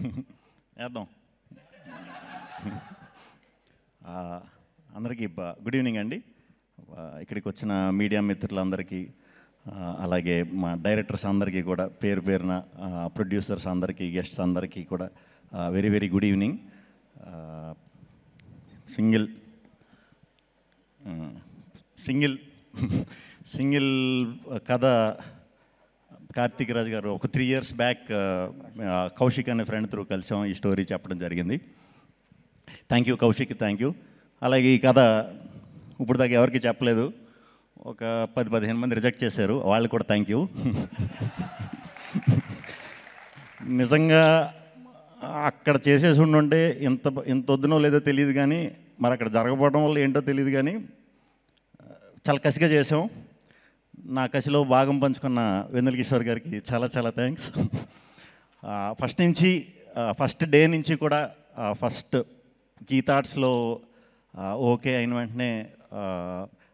వేద్దాం. అందరికీ good evening అండి. ఇక్కడికి వచ్చిన మీడియా మిత్రులందరికీ, అలాగే మా డైరెక్టర్స్ అందరికీ కూడా పేరు పేరున, ప్రొడ్యూసర్స్ అందరికీ, గెస్ట్స్ అందరికీ కూడా very very good evening. Single కథ కార్తీక్ రాజ్ గారు ఒక 3 years బ్యాక్ కౌశిక్ అనే ఫ్రెండ్ త్రూ కలిసాం, ఈ స్టోరీ చెప్పడం జరిగింది. Thank you Kaushik, thank you. అలాగే ఈ కథ ఇప్పుడు దాకా ఎవరికి చెప్పలేదు, ఒక 10-15 మంది రిజెక్ట్ చేశారు, వాళ్ళు కూడా థ్యాంక్ యూ. నిజంగా అక్కడ చేసేసి ఉండుంటే ఇంత వద్దునో లేదో తెలియదు, కానీ మరి అక్కడ జరగకపోవడం వల్ల ఏంటో తెలియదు, కానీ చాలా కసిగా చేసాం. నా కసిలో భాగం పంచుకున్న వెన్నెల కిషోర్ గారికి చాలా చాలా థ్యాంక్స్. ఫస్ట్ డే నుంచి కూడా ఫస్ట్ కీ థాట్స్లో ఓకే అయిన వెంటనే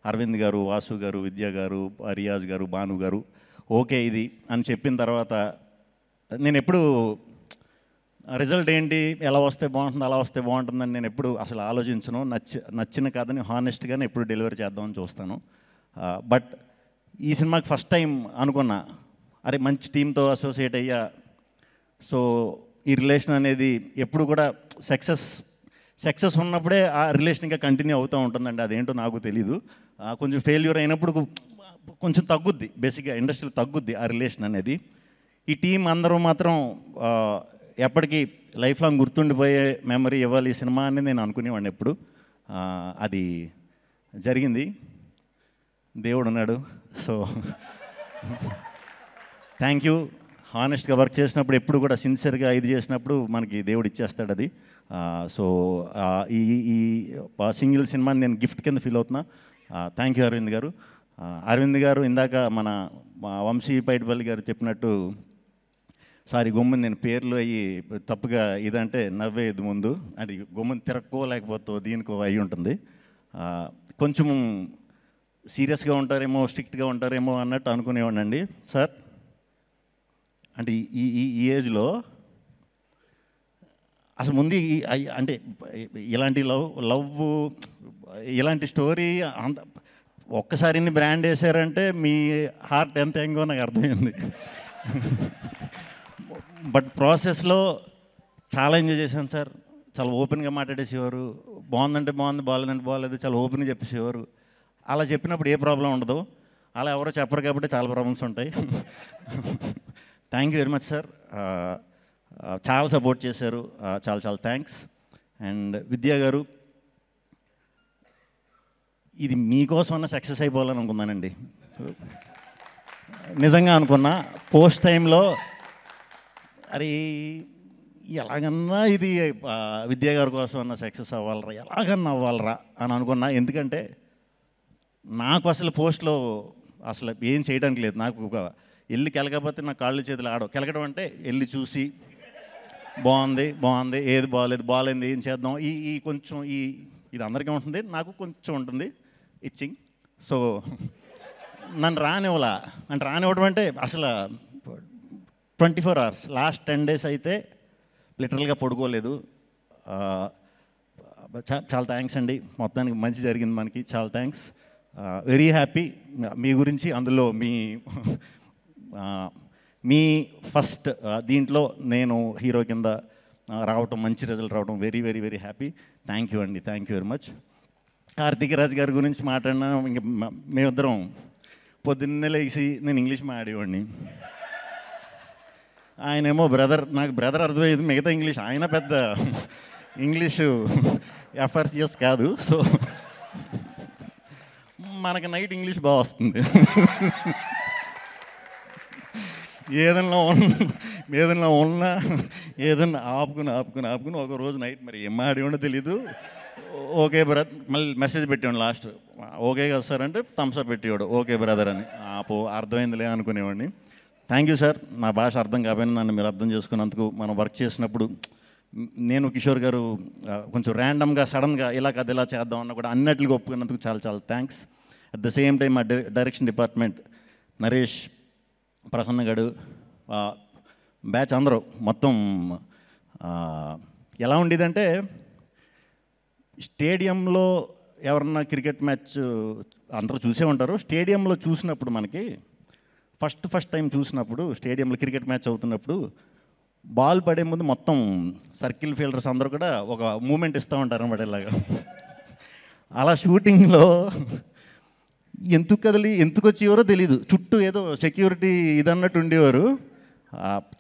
అరవింద్ గారు, వాసు గారు, విద్య గారు, రియాజ్ గారు, భాను గారు ఓకే ఇది అని చెప్పిన తర్వాత నేను ఎప్పుడు రిజల్ట్ ఏంటి, ఎలా వస్తే బాగుంటుంది, అలా వస్తే బాగుంటుందని నేను ఎప్పుడు అసలు ఆలోచించను. నచ్చిన కథని హానెస్ట్గానే ఎప్పుడు డెలివరీ చేద్దామని చూస్తాను. బట్ ఈ సినిమాకి ఫస్ట్ టైం అనుకున్నా, అరే మంచి టీంతో అసోసియేట్ అయ్యా, సో ఈ రిలేషన్ అనేది ఎప్పుడు కూడా సక్సెస్ ఉన్నప్పుడే ఆ రిలేషన్ ఇంకా కంటిన్యూ అవుతూ ఉంటుందండి. అదేంటో నాకు తెలీదు. కొంచెం ఫెయిల్యూర్ అయినప్పుడు కొంచెం తగ్గుద్ది, బేసిక్గా ఇండస్ట్రీలో తగ్గుద్ది ఆ రిలేషన్ అనేది. ఈ టీం అందరూ మాత్రం ఎప్పటికీ లైఫ్ లాంగ్ గుర్తుండిపోయే మెమరీ ఇవ్వాలి ఈ సినిమా అని నేను అనుకునేవాడిని ఎప్పుడు. అది జరిగింది, దేవుడు ఉన్నాడు. So thank you. హానెస్ట్గా వర్క్ చేసినప్పుడు ఎప్పుడు కూడా సిన్సియర్గా ఇది చేసినప్పుడు మనకి దేవుడు ఇచ్చేస్తాడు అది. సో ఈ సింగిల్ సినిమాని నేను గిఫ్ట్ కింద ఫీల్ అవుతున్నా. థ్యాంక్ యూ అరవింద్ గారు. అరవింద్ గారు ఇందాక మా వంశీ పైడిపల్లి గారు చెప్పినట్టు, సారీ గొమ్మని నేను పేర్లు అయ్యి తప్పుగా ఇదంటే నవ్వేది ముందు, అది గొమ్మని తిరక్కోలేకపోతే దీనికో అయి ఉంటుంది. కొంచెం సీరియస్గా ఉంటారేమో, స్ట్రిక్ట్గా ఉంటారేమో అన్నట్టు అనుకునేవాడినండి సార్. అంటే ఈ ఏజ్లో అసలు ముందు అంటే ఇలాంటి లవ్ ఇలాంటి స్టోరీ అంత ఒక్కసారి బ్రాండ్ వేసారంటే మీ హార్ట్ ఎంత ఎంగో నాకు అర్థమైంది. బట్ ప్రాసెస్లో చాలా ఎంజాయ్ చేశాను సార్. చాలా ఓపెన్గా మాట్లాడేసేవారు, బాగుందంటే బాగుంది, బాగాలేదంటే బాగాలేదు, చాలా ఓపెన్గా చెప్పేసేవారు. అలా చెప్పినప్పుడు ఏ ప్రాబ్లం ఉండదు, అలా ఎవరో చెప్పరు కాబట్టి చాలా ప్రాబ్లమ్స్ ఉంటాయి. Thank you very much sir. చాలా సపోర్ట్ చేశారు, చాలా చాలా థ్యాంక్స్. అండ్ విద్యా గారు, ఇది మీకోసమన్నా సక్సెస్ అయిపోవాలని అనుకున్నానండి, నిజంగా అనుకున్నా. పోస్ట్ టైంలో అరే ఎలాగన్నా ఇది విద్యా గారి కోసం అన్న సక్సెస్ అవ్వాలరా, ఎలాగన్నా అవ్వాలరా అని అనుకున్నా. ఎందుకంటే నాకు అసలు పోస్ట్లో అసలు ఏం చేయడానికి లేదు. నాకు ఒక వెళ్ళి కెలకపోతే నా కాళ్ళు చేతులు ఆడవు. కెలకడం అంటే వెళ్ళి చూసి బాగుంది, ఏది బాగాలేదు ఏం చేద్దాం, ఈ కొంచెం ఇది అందరికీ ఉంటుంది, నాకు కొంచెం ఉంటుంది ఇచ్చింగ్. సో నన్ను రానివ్వడం అంటే అసలు 24 hours, లాస్ట్ 10 days అయితే లిటరల్గా పడుకోలేదు. చాలా థ్యాంక్స్ అండి, మొత్తానికి మంచి జరిగింది మనకి, చాలా థ్యాంక్స్. వెరీ హ్యాపీ మీ గురించి. అందులో మీ ఫస్ట్ దీంట్లో నేను హీరో కింద రావటం, మంచి రిజల్ట్ రావడం, very very very happy. Thank you అండి, thank you very much. Karthik Raj గారి గురించి మాట్లాడినా, ఇంక మేమిద్దరం పొద్దున్నే లేచి నేను ఇంగ్లీష్ మాట్లాడేవాడిని, ఆయనేమో నాకు బ్రదర్ అర్థమయ్యేది, మిగతా ఇంగ్లీష్ ఆయన పెద్ద ఇంగ్లీషు ఎఫ్ఆర్సిఎస్ కాదు. సో మనకి నైట్ ఇంగ్లీష్ బాగా వస్తుంది. ఏదన్నా ఆపుకుని ఒక రోజు నైట్ మరి ఏం ఆడేవాడో తెలీదు, ఓకే బ్రదర్, మళ్ళీ మెసేజ్ పెట్టేవాడు లాస్ట్, ఓకే కదా సార్ అంటే థమ్స్అప్ పెట్టేవాడు, ఓకే బ్రదర్ అని. అర్థమైందిలే అనుకునేవాడిని. Thank you sir. నా భాష అర్థం కాకపోయినా నన్ను మీరు అర్థం చేసుకున్నందుకు. మనం వర్క్ చేసినప్పుడు నేను కిషోర్ గారు కొంచెం ర్యాండమ్గా సడన్గా ఇలా కథ ఇలా చేద్దాం అన్న కూడా అన్నట్లుగా ఒప్పుకున్నందుకు చాలా చాలా thanks. At the same time మా డైరెక్షన్ డిపార్ట్మెంట్ నరేష్, ప్రసన్న గడు, బ్యాచ్ అందరూ మొత్తం ఎలా ఉండేదంటే స్టేడియంలో ఎవరన్నా క్రికెట్ మ్యాచ్ అందరూ చూసే ఉంటారు. స్టేడియంలో చూసినప్పుడు మనకి ఫస్ట్ టైం చూసినప్పుడు స్టేడియంలో క్రికెట్ మ్యాచ్ అవుతున్నప్పుడు బాల్ పడే ముందు మొత్తం సర్కిల్ ఫీల్డర్స్ అందరూ కూడా ఒక మూమెంట్ ఇస్తూ ఉంటారు అన్నమాట ఇలాగా. అలా షూటింగ్లో ఎందుకు వచ్చేవారో తెలీదు, చుట్టూ ఏదో సెక్యూరిటీ ఇదన్నట్టు ఉండేవారు.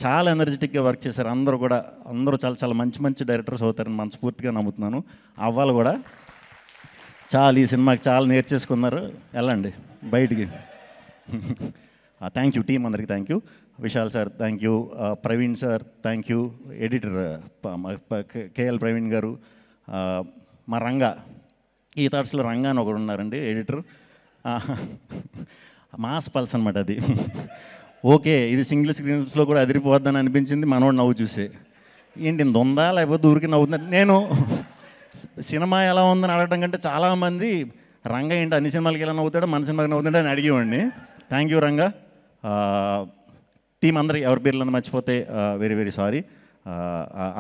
చాలా ఎనర్జెటిక్గా వర్క్ చేశారు అందరూ చాలా చాలా మంచి డైరెక్టర్స్ అవుతారని మనస్ఫూర్తిగా నమ్ముతున్నాను. అవ్వాలి కూడా. ఈ సినిమాకి చాలా నేర్చేసుకున్నారు. వెళ్ళండి బయటికి. థ్యాంక్ యూ టీం అందరికీ, thank you. Vishal sir thank you, Praveen sir thank you, editor KL Praveen గారు, మా రంగా ఈ థాట్స్లో రంగా అని ఒకడు ఉన్నారండి ఎడిటర్. మాస్ పల్స్ అనమాట అది. ఓకే, ఇది సింగిల్ స్క్రీన్స్లో కూడా అదిరిపోద్దని అనిపించింది మనోడు నవ్వు చూసే. ఏంటి ఇంత ఉందా లేకపోతే ఊరికి నవ్వుతుందా. నేను సినిమా ఎలా ఉందని అడగడం కంటే చాలామంది రంగా ఏంటి అన్ని సినిమాలకి ఎలా నవ్వుతాడో మన సినిమాకి నవ్వుతుంటే అని అడిగేవాడిని. Thank you Ranga. టీం అందరికి ఎవరి పేర్లను మర్చిపోతే వెరీ సారీ.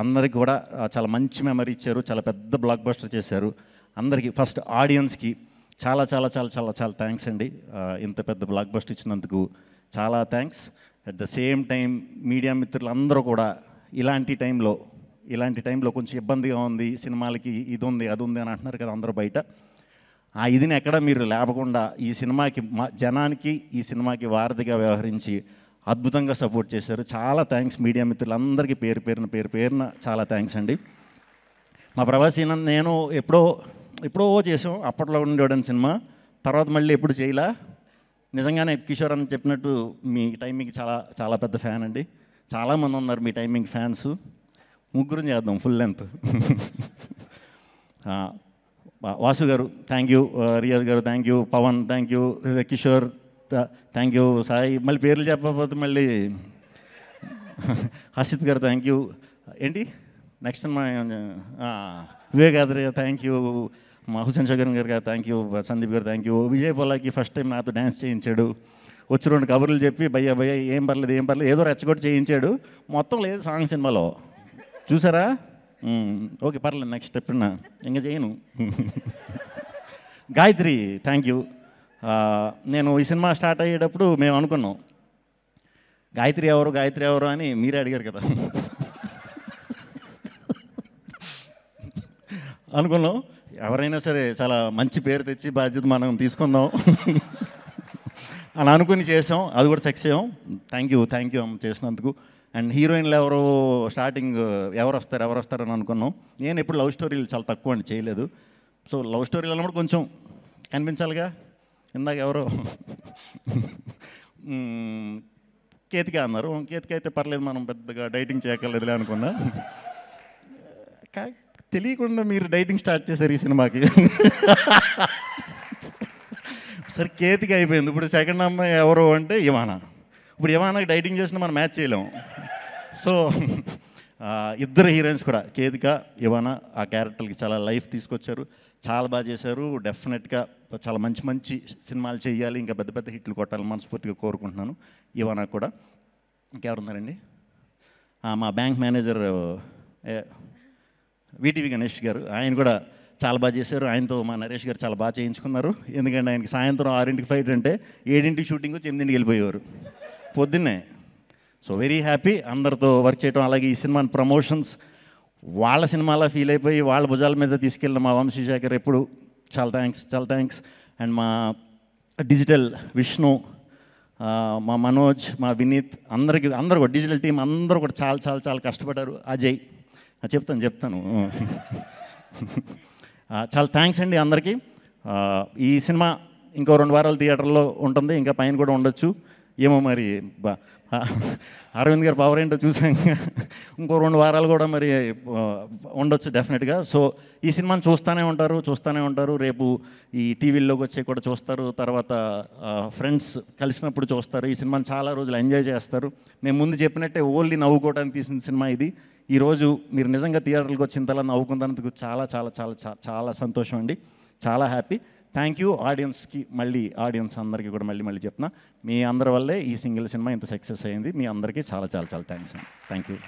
అందరికి కూడా చాలా మంచి మెమరీ ఇచ్చారు, చాలా పెద్ద బ్లాక్ బస్టర్ చేశారు. అందరికీ ఫస్ట్ ఆడియన్స్కి చాలా చాలా చాలా చాలా చాలా థ్యాంక్స్ అండి. ఇంత పెద్ద బ్లాక్ బస్టర్ ఇచ్చినందుకు చాలా thanks. At the same time media మిత్రులు అందరూ కూడా ఇలాంటి టైంలో కొంచెం ఇబ్బందిగా ఉంది, సినిమాలకి ఇది ఉంది అది ఉంది అని అంటున్నారు కదా అందరూ బయట. ఆ ఇదిని ఎక్కడ మీరు లేపకుండా ఈ సినిమాకి జనానికి ఈ సినిమాకి వారధిగా వ్యవహరించి అద్భుతంగా సపోర్ట్ చేశారు. చాలా థ్యాంక్స్ మీడియా మిత్రులందరికీ పేరు పేరున చాలా థ్యాంక్స్ అండి. మా ప్రభాస్ నేను ఎప్పుడో చేసాం, అప్పట్లో ఉండేవాడని సినిమా. తర్వాత మళ్ళీ ఎప్పుడు చేయలా. నిజంగానే కిషోర్ అని చెప్పినట్టు మీ టైమింగ్ చాలా చాలా పెద్ద ఫ్యాన్ అండి. చాలామంది ఉన్నారు మీ టైమింగ్ ఫ్యాన్స్. ముగ్గురు చేద్దాం ఫుల్ లెంత్. వాసు గారు thank you, Riyaz garu thank you, Pavan thank you, Kishore thank you, Sai మళ్ళీ పేర్లు చెప్పకపోతే మళ్ళీ హసిత్ గారు థ్యాంక్ యూ. ఏంటి next cinema Vivekadri thank you, మా Hussain Shagar garu thank you, Sandeep garu thank you. Vijay Polaki first time నాతో డ్యాన్స్ చేయించాడు. వచ్చి 2 కబుర్లు చెప్పి భయ్యా ఏం పర్లేదు ఏదో రెచ్చగొట్టి చేయించాడు. మొత్తం లేదు సాంగ్ సినిమాలో, చూసారా? ఓకే పర్లేదు, నెక్స్ట్ స్టెప్ ఇంకా చేయను. Gayatri thank you. నేను ఈ సినిమా స్టార్ట్ అయ్యేటప్పుడు మేము అనుకున్నాం గాయత్రి ఎవరు అని మీరే అడిగారు కదా. అనుకున్నాం ఎవరైనా సరే చాలా మంచి పేరు తెచ్చి బాధ్యత మనం తీసుకుందాం అని అనుకుని చేసాం. అది కూడా సక్సెస్ అయ్యాం. థ్యాంక్ యూ అమ్మ చేసినందుకు. అండ్ హీరోయిన్లు స్టార్టింగ్ ఎవరు వస్తారని అనుకున్నాం. నేను ఎప్పుడు లవ్ స్టోరీలు చాలా తక్కువ అండి చేయలేదు. సో లవ్ స్టోరీలు అన్నప్పుడు కొంచెం కనిపించాలిగా. ఇందాక ఎవరో కేతిక అన్నారు. కేతిక అయితే పర్లేదు, మనం పెద్దగా డైటింగ్ చేయక్కర్లేదులే అనుకున్నా. తెలియకుండా మీరు డైటింగ్ స్టార్ట్ చేశారు ఈ సినిమాకి. సరే కేతిక అయిపోయింది. ఇప్పుడు సెకండ్ అమ్మాయి ఎవరు అంటే ఇవానా. ఇప్పుడు ఇవానాకి డైటింగ్ చేసినా మనం మ్యాచ్ చేయలేం. సో ఇద్దరు హీరోయిన్స్ కూడా కేతిక ఇవానా ఆ క్యారెక్టర్కి చాలా లైఫ్ తీసుకొచ్చారు, చాలా బాగా చేశారు. డెఫినెట్గా చాలా మంచి సినిమాలు చేయాలి, ఇంకా పెద్ద హిట్లు కొట్టాలని మనస్ఫూర్తిగా కోరుకుంటున్నాను. ఇవానా కూడా. ఇంకెవరున్నారండి? మా బ్యాంక్ మేనేజర్ వీటీవీ గణేష్ గారు, ఆయన కూడా చాలా బాగా చేశారు. ఆయనతో మా నరేష్ గారు చాలా బాగా చేయించుకున్నారు. ఎందుకంటే ఆయనకి సాయంత్రం 6ంటికి ఫ్లైట్ అంటే 7ంటికి షూటింగ్ వచ్చి 8ంటికి వెళ్ళిపోయేవారు పొద్దున్నే. సో వెరీ హ్యాపీ అందరితో వర్క్ చేయడం. అలాగే ఈ సినిమాని ప్రమోషన్స్ వాళ్ళ సినిమాలా ఫీల్ అయిపోయి వాళ్ళ భుజాల మీద తీసుకెళ్ళిన మా వంశీశేఖర్ ఎప్పుడు చాలా థ్యాంక్స్. అండ్ మా డిజిటల్ విష్ణు, మా మనోజ్, మా వినీత్, అందరూ కూడా డిజిటల్ టీం అందరూ కూడా చాలా కష్టపడ్డారు. అజయ్ చెప్తాను. చాలా థ్యాంక్స్ అండి అందరికీ. ఈ సినిమా ఇంకో 2 వారాలు థియేటర్లో ఉంటుంది, ఇంకా పైన కూడా ఉండొచ్చు ఏమో మరి. అరవింద్ గారు పవర్ ఏంటో చూసాం. ఇంకో 2 వారాలు కూడా మరి ఉండొచ్చు డెఫినెట్గా. సో ఈ సినిమాని చూస్తూనే ఉంటారు. రేపు ఈ టీవీల్లోకి వచ్చి కూడా చూస్తారు. తర్వాత ఫ్రెండ్స్ కలిసినప్పుడు చూస్తారు. ఈ సినిమాని చాలా రోజులు ఎంజాయ్ చేస్తారు. మేము ముందు చెప్పినట్టే ఓన్లీ నవ్వుకోవడానికి తీసిన సినిమా ఇది. ఈరోజు మీరు నిజంగా థియేటర్లకు వచ్చి ఇంతలా నవ్వుకున్నందుకు చాలా సంతోషం అండి. చాలా హ్యాపీ. థ్యాంక్ యూ ఆడియన్స్కి. ఆడియన్స్ అందరికీ కూడా మళ్ళీ చెప్తున్నా, మీ అందరి వల్లే ఈ సింగిల్ సినిమా ఇంత సక్సెస్ అయింది. మీ అందరికీ చాలా థ్యాంక్స్ అండి. Thank you.